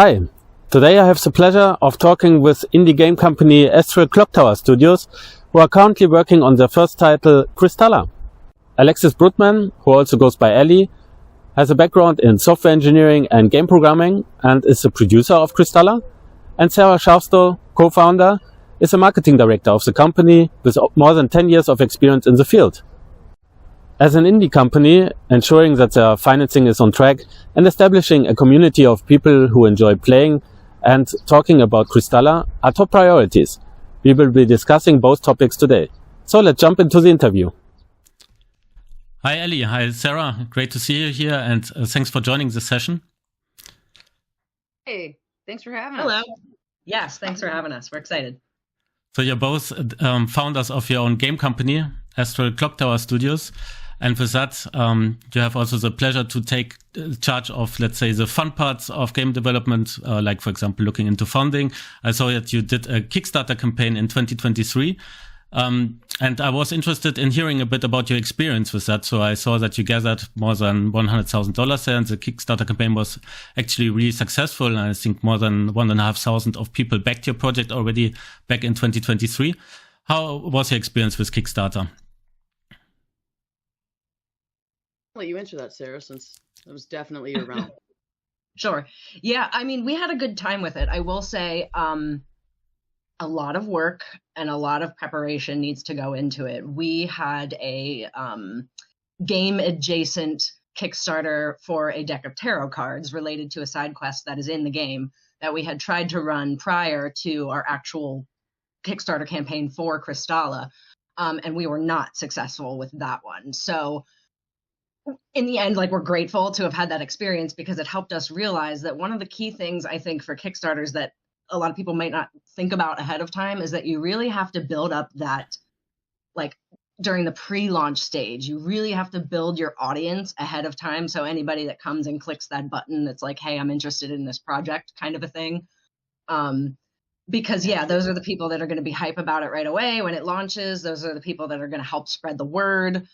Hi, today I have the pleasure of talking with indie game company Astral Clock Tower Studios, who are currently working on their first title, Kristala. Alexis Brutman, who also goes by Allie, has a background in software engineering and game programming and is the producer of Kristala. And Sarah Schaffstall, co-founder, is the marketing director of the company with more than 10 years of experience in the field. As an indie company, ensuring that their financing is on track and establishing a community of people who enjoy playing and talking about Kristala are top priorities. We will be discussing both topics today. So let's jump into the interview. Hi, Allie. Hi, Sarah. Great to see you here, and thanks for joining the session. Hey, thanks for having us. Hello. Yes, thanks for having us. We're excited. So you're both founders of your own game company, Astral Clock Tower Studios. And with that, you have also the pleasure to take charge of, let's say, the fun parts of game development, like, for example, looking into funding. I saw that you did a Kickstarter campaign in 2023. And I was interested in hearing a bit about your experience with that. So I saw that you gathered more than $100,000 there, and the Kickstarter campaign was actually really successful. And I think more than 1,500 of people backed your project already back in 2023. How was your experience with Kickstarter? I'll let you answer that, Sarah, since it was definitely your realm. Sure. Yeah, I mean, we had a good time with it. I will say a lot of work and a lot of preparation needs to go into it. We had a game adjacent Kickstarter for a deck of tarot cards related to a side quest that is in the game that we had tried to run prior to our actual Kickstarter campaign for Kristala. And we were not successful with that one. So in the end, like, we're grateful to have had that experience because it helped us realize that one of the key things, I think, for Kickstarters that a lot of people might not think about ahead of time is that you really have to build up that, like, during the pre-launch stage, you really have to build your audience ahead of time. So anybody that comes and clicks that button that's like, hey, I'm interested in this project kind of a thing. Because, yeah, those are the people that are going to be hype about it right away when it launches. Those are the people that are going to help spread the word.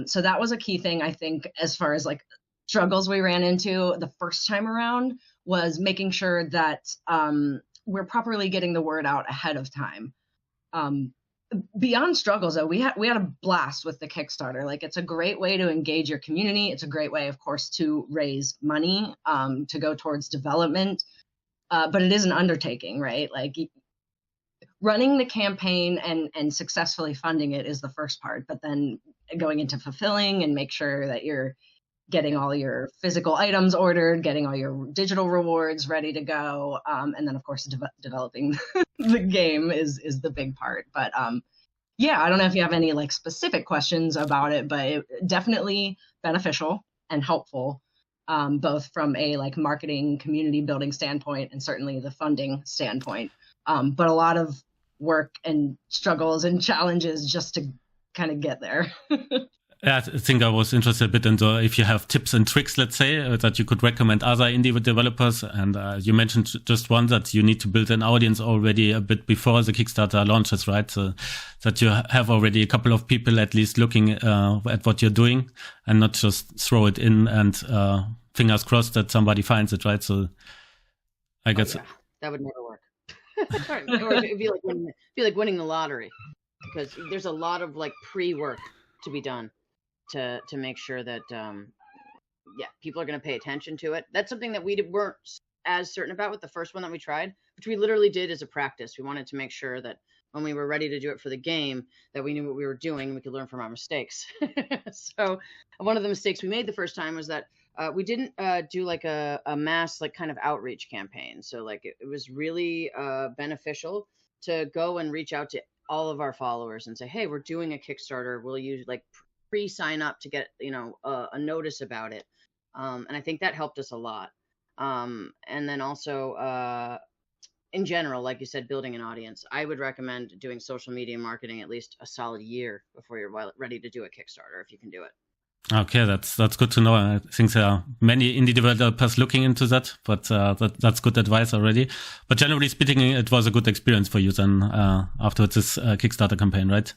So that was a key thing, I think, as far as like struggles we ran into the first time around was making sure that we're properly getting the word out ahead of time. Beyond struggles, though, we had a blast with the Kickstarter. Like, it's a great way to engage your community. It's a great way, of course, to raise money to go towards development. But it is an undertaking, right? Like, running the campaign and successfully funding it is the first part, but then going into fulfilling and make sure that you're getting all your physical items ordered, getting all your digital rewards ready to go. And then, of course, developing the game is the big part. But yeah, I don't know if you have any like specific questions about it, but it definitely beneficial and helpful, both from a like marketing, community building standpoint, and certainly the funding standpoint. But a lot of work and struggles and challenges just to kind of get there. Yeah, I think I was interested a bit into if you have tips and tricks, let's say, that you could recommend other indie developers. And you mentioned just one that you need to build an audience already a bit before the Kickstarter launches, right? So that you have already a couple of people at least looking at what you're doing and not just throw it in and fingers crossed that somebody finds it, right? So I guess that would never work. It'd be like winning the lottery, because there's a lot of like pre-work to be done to make sure that people are going to pay attention to it. That's something that we weren't as certain about with the first one that we tried, which we literally did as a practice. We wanted to make sure that when we were ready to do it for the game, that we knew what we were doing and we could learn from our mistakes. So one of the mistakes we made the first time was that we didn't do like a mass like kind of outreach campaign. So like it was really beneficial to go and reach out to all of our followers and say, hey, we're doing a Kickstarter. Will you like pre-sign up to get, a notice about it? And I think that helped us a lot. And then also, in general, like you said, building an audience, I would recommend doing social media marketing at least a solid year before you're ready to do a Kickstarter, if you can do it. Okay, that's good to know. I think there are many indie developers looking into that, but that's good advice already. But generally speaking, it was a good experience for you then after this Kickstarter campaign, right?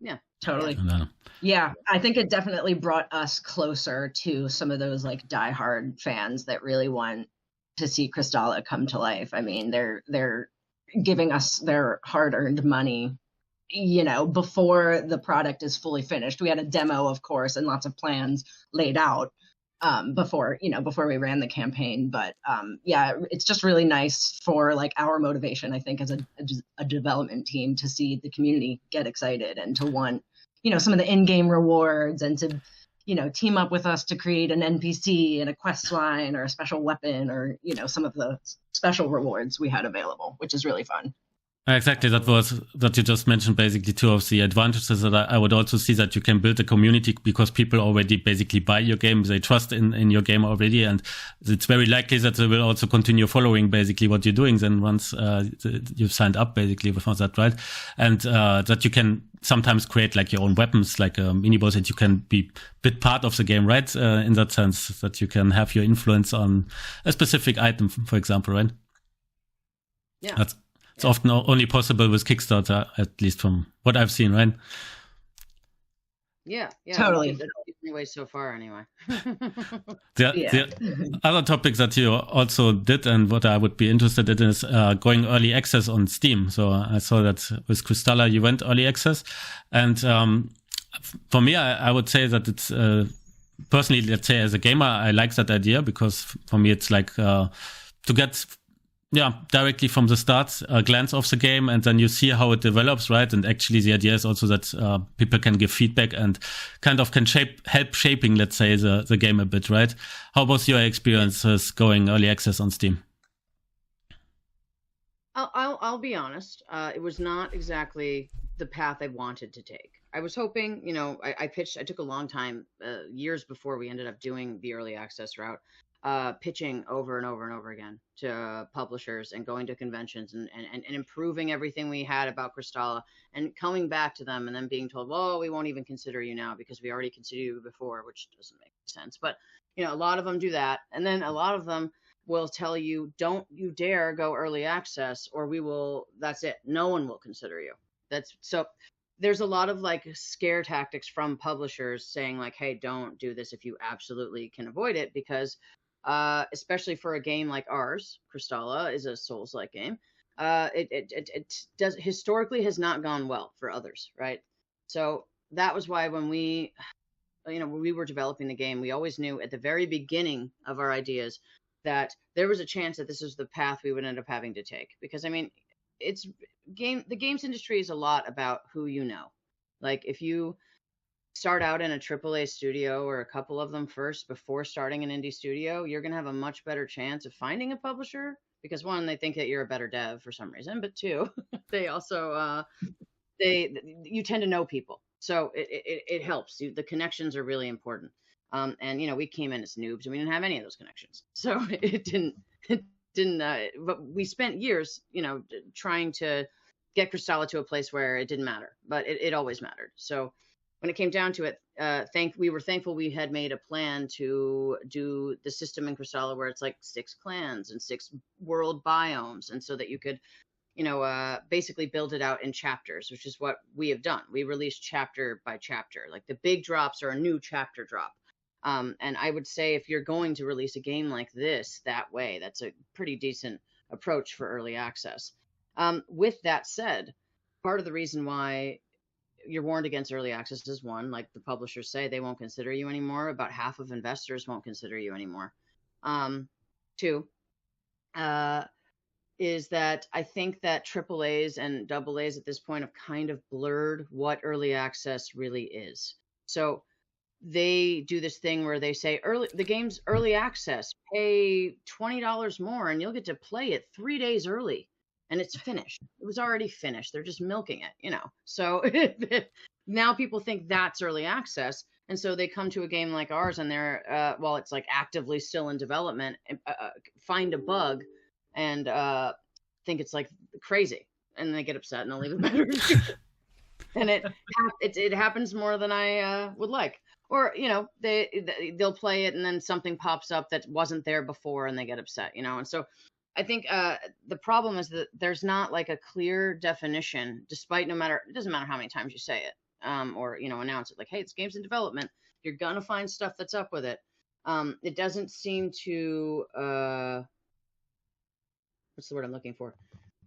Yeah, Totally. And, Yeah, I think it definitely brought us closer to some of those like diehard fans that really want to see Kristala come to life. I mean, they're giving us their hard-earned money, before the product is fully finished. We had a demo, of course, and lots of plans laid out before we ran the campaign. But yeah, it's just really nice for like our motivation, I think, as a development team, to see the community get excited and to want some of the in-game rewards, and to team up with us to create an NPC and a quest line or a special weapon, or some of the special rewards we had available, which is really fun. Exactly, that you just mentioned basically two of the advantages. That I would also see that you can build a community because people already basically buy your game, they trust in your game already, and it's very likely that they will also continue following basically what you're doing then once you've signed up basically for that, right? And that you can sometimes create like your own weapons, like mini boss, that you can be bit part of the game, right? In that sense, that you can have your influence on a specific item, for example, right? Yeah. It's often only possible with Kickstarter, at least from what I've seen, right? Yeah, Totally. That's the only way so far, anyway. The other topic that you also did, and what I would be interested in, is going early access on Steam. So I saw that with Kristala you went early access, and for me, I would say that it's personally, let's say as a gamer, I like that idea, because for me it's like to get directly from the start, a glance of the game, and then you see how it develops, right? And actually the idea is also that people can give feedback and kind of can help shaping, let's say, the game a bit, right? How was your experiences going early access on Steam? I'll be honest. It was not exactly the path I wanted to take. I was hoping, I pitched. I took a long time, years before we ended up doing the early access route. Pitching over and over and over again to publishers and going to conventions and improving everything we had about Kristala, and coming back to them and then being told, well, we won't even consider you now because we already considered you before, which doesn't make sense. But, a lot of them do that. And then a lot of them will tell you, don't you dare go early access, or that's it. No one will consider you. So there's a lot of like scare tactics from publishers saying like, hey, don't do this if you absolutely can avoid it, because especially for a game like ours, Kristala is a Souls-like game. It does historically has not gone well for others, right? So that was why when when we were developing the game, we always knew at the very beginning of our ideas that there was a chance that this was the path we would end up having to take. Because I mean, the games industry is a lot about who you know. Like if you start out in a AAA studio, or a couple of them first before starting an indie studio, you're going to have a much better chance of finding a publisher, because one, they think that you're a better dev for some reason, but two, they also you tend to know people, so it helps. The connections are really important. And we came in as noobs and we didn't have any of those connections, so it didn't but we spent years trying to get Kristala to a place where it didn't matter, but it always mattered. So when it came down to it, we were thankful we had made a plan to do the system in Kristala where it's like 6 clans and 6 world biomes, and so that you could, basically build it out in chapters, which is what we have done. We release chapter by chapter. Like the big drops are a new chapter drop. And I would say if you're going to release a game like this that way, that's a pretty decent approach for early access. With that said, part of the reason why you're warned against early access is, one, like the publishers say, they won't consider you anymore. About half of investors won't consider you anymore. Two, is that I think that AAAs and AAs at this point have kind of blurred what early access really is. So they do this thing where they say the game's early access, pay $20 more and you'll get to play it 3 days early. And it's finished. It was already finished. They're just milking it, So now people think that's early access. And so they come to a game like ours and they're, while it's like actively still in development, find a bug and think it's like crazy. And they get upset and they'll leave it better. And it happens more than I would like. Or, they'll play it and then something pops up that wasn't there before and they get upset, And so I think the problem is that there's not like a clear definition, despite it doesn't matter how many times you say it. or announce it like, hey, this game's in development. You're gonna find stuff that's up with it. It doesn't seem to what's the word I'm looking for?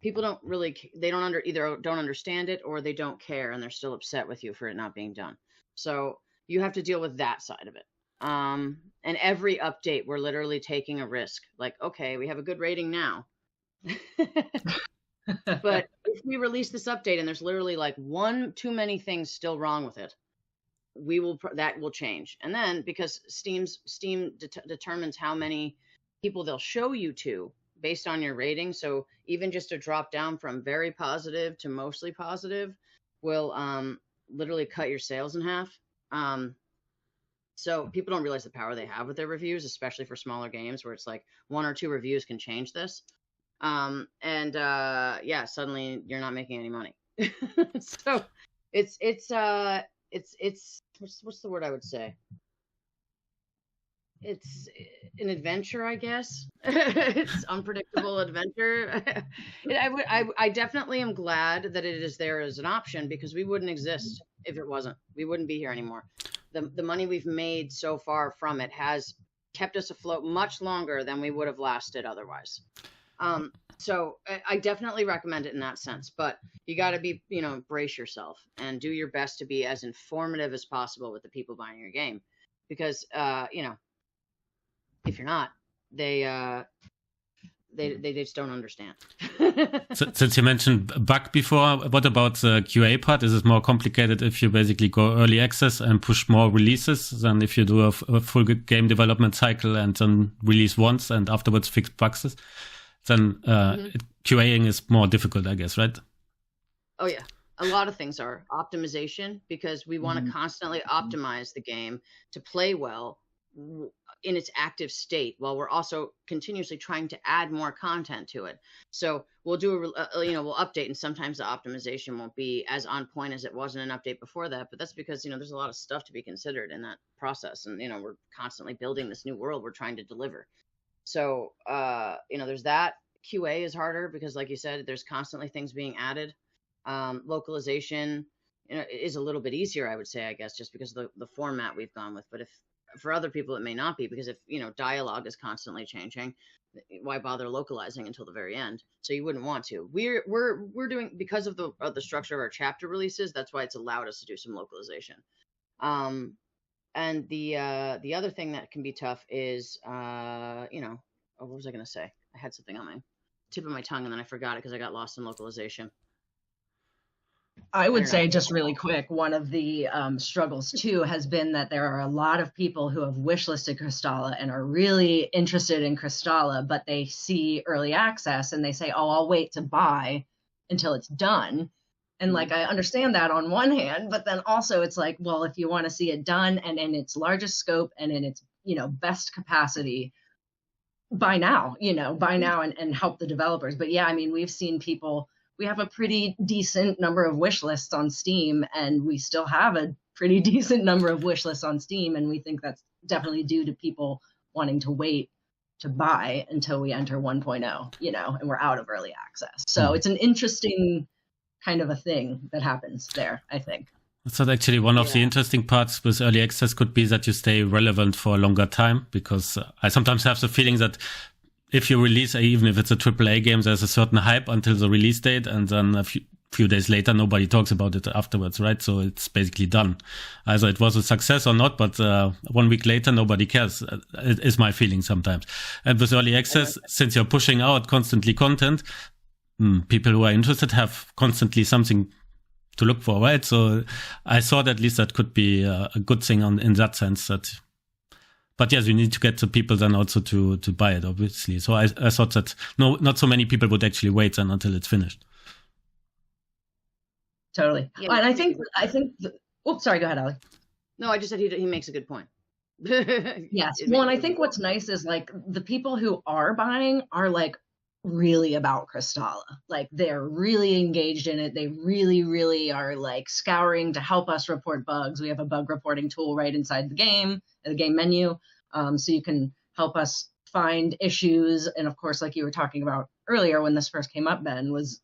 People don't really, they don't either don't understand it or they don't care, and they're still upset with you for it not being done. So you have to deal with that side of it. And every update, we're literally taking a risk. Like, okay, we have a good rating now. But if we release this update and there's literally like one too many things still wrong with it, that will change. And then because Steam determines how many people they'll show you to based on your rating, so even just a drop down from very positive to mostly positive will literally cut your sales in half. So people don't realize the power they have with their reviews, especially for smaller games where it's like 1 or 2 reviews can change this. Yeah, suddenly you're not making any money. So it's what's the word I would say? It's an adventure, I guess. It's unpredictable adventure. I definitely am glad that it is there as an option, because we wouldn't exist if it wasn't. We wouldn't be here anymore. The money we've made so far from it has kept us afloat much longer than we would have lasted otherwise. So I definitely recommend it in that sense, but you got to be, brace yourself and do your best to be as informative as possible with the people buying your game, because, if you're not, they just don't understand. Since you mentioned bug before, what about the QA part? Is it more complicated if you basically go early access and push more releases than if you do a full game development cycle and then release once and afterwards fix bugs? Then QAing is more difficult, I guess, right? Oh, yeah. A lot of things are. Optimization, because we want to constantly optimize the game to play well in its active state, while we're also continuously trying to add more content to it. So we'll do we'll update, and sometimes the optimization won't be as on point as it was in an update before that, but that's because there's a lot of stuff to be considered in that process, and we're constantly building this new world we're trying to deliver. So there's that. QA is harder because, like you said, there's constantly things being added. Localization is a little bit easier, I would say, I guess, just because of the format we've gone with. But if for other people it may not be, because if dialogue is constantly changing, why bother localizing until the very end? So you wouldn't want to. We're doing, because of the structure of our chapter releases, that's why it's allowed us to do some localization. And the other thing that can be tough is what was I going to say? I had something on my tip of my tongue and then I forgot it because I got lost in localization. I would say, just really quick, one of the struggles too has been that there are a lot of people who have wishlisted Kristala and are really interested in Kristala, but they see early access and they say, oh, I'll wait to buy until it's done. And like, I understand that on one hand, but then also it's like, well, if you want to see it done and in its largest scope and in its, best capacity, buy now and help the developers. But yeah, I mean, we've seen people, we have a pretty decent number of wish lists on Steam, and we still have a pretty decent number of wish lists on Steam. And we think that's definitely due to people wanting to wait to buy until we enter 1.0, and we're out of early access. So it's an interesting kind of a thing that happens there, I think. So actually one of the interesting parts with early access could be that you stay relevant for a longer time, because I sometimes have the feeling that if you release, even if it's a AAA game, there's a certain hype until the release date, and then a few days later, nobody talks about it afterwards, right? So it's basically done. Either it was a success or not, but 1 week later, nobody cares, is my feeling sometimes. And with early access, since you're pushing out constantly content, people who are interested have constantly something to look for, right? So I thought at least that could be a good thing in that sense. But yes, you need to get the people then also to buy it, obviously. So I thought that not so many people would actually wait then until it's finished. Totally. Yeah, and I think sorry, go ahead, Allie. No, I just said he makes a good point. Yes. Well, and I think what's nice is like the people who are buying are like really about Kristala. Like they're really engaged in it. They really, really are like scouring to help us report bugs. We have a bug reporting tool right inside the game menu. So you can help us find issues. And of course, like you were talking about earlier when this first came up, Ben, was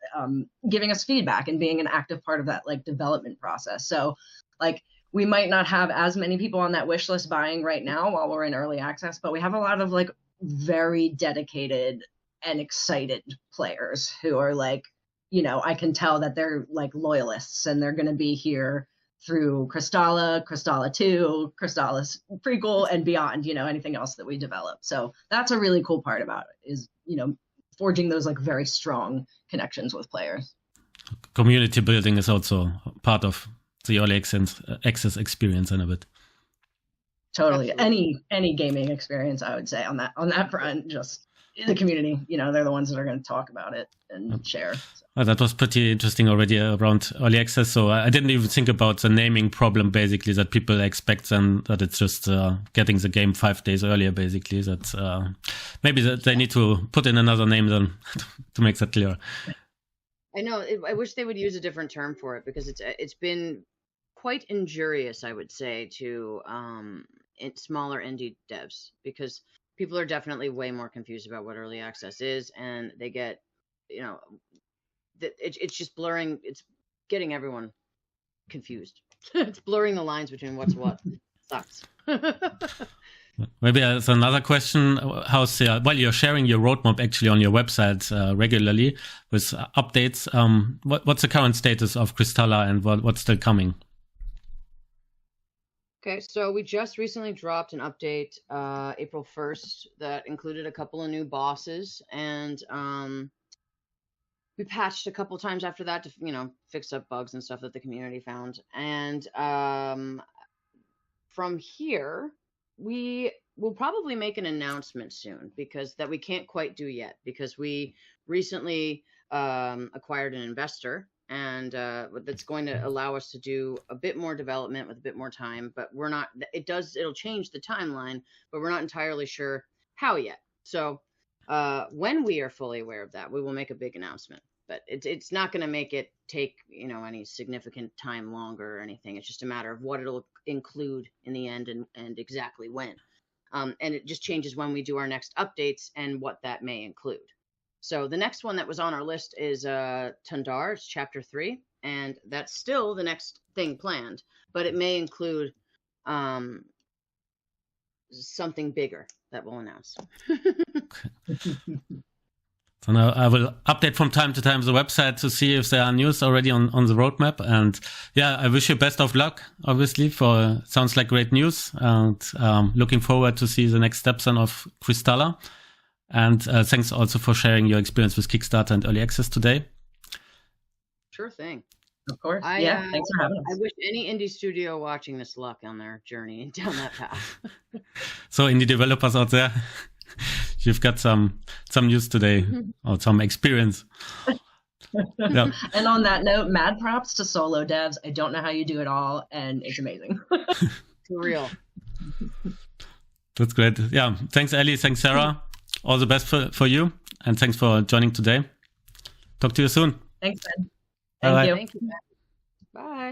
giving us feedback and being an active part of that like development process. So Like, we might not have as many people on that wish list buying right now while we're in early access, but we have a lot of like very dedicated and excited players who are like, you know, I can tell that they're like loyalists and they're going to be here through Kristala, Kristala 2, Kristala's prequel, and beyond, you know, anything else that we develop. So that's a really cool part about it, is, you know, forging those like very strong connections with players. Community building is also part of the early access experience in a bit. Totally. Absolutely. Any gaming experience, I would say, on that front, just the community, you know, they're the ones that are going to talk about it and share. So. Well, that was pretty interesting already around early access. So I didn't even think about the naming problem, basically, that people expect and that it's just getting the game 5 days earlier, basically. That maybe that they need to put in another name then to make that clear. I know. I wish they would use a different term for it, because it's been quite injurious, I would say, to smaller indie devs, because people are definitely way more confused about what early access is, and they get, you know, it's just blurring. It's getting everyone confused. It's blurring the lines between what's what. Sucks. Maybe as another question, how's well, you're sharing your roadmap actually on your website regularly with updates. What's the current status of Kristala and what's still coming? Okay, so we just recently dropped an update April 1st that included a couple of new bosses, and we patched a couple times after that to, you know, fix up bugs and stuff that the community found. And from here, we will probably make an announcement soon, because that we can't quite do yet, because we recently acquired an investor, and that's going to allow us to do a bit more development with a bit more time, but we're not, it'll change the timeline, but we're not entirely sure how yet. So when we are fully aware of that, we will make a big announcement, but it's not going to make it take, you know, any significant time longer or anything. It's just a matter of what it'll include in the end and exactly when. And it just changes when we do our next updates and what that may include. So the next one that was on our list is Tundar. It's Chapter 3, and that's still the next thing planned, but it may include something bigger that we'll announce. So now I will update from time to time the website to see if there are news already on the roadmap. And yeah, I wish you best of luck, obviously, for sounds like great news, and looking forward to see the next steps of Kristala. And thanks also for sharing your experience with Kickstarter and Early Access today. Sure thing. Of course. Yeah, thanks for having us. I wish any indie studio watching this luck on their journey down that path. So indie developers out there, you've got some news today, or some experience. Yeah. And on that note, mad props to solo devs. I don't know how you do it all, and it's amazing. For real. That's great. Yeah. Thanks, Allie. Thanks, Sarah. All the best for you, and thanks for joining today. Talk to you soon. Thanks, Ben. Bye-bye. Thank you. Thank you. Bye.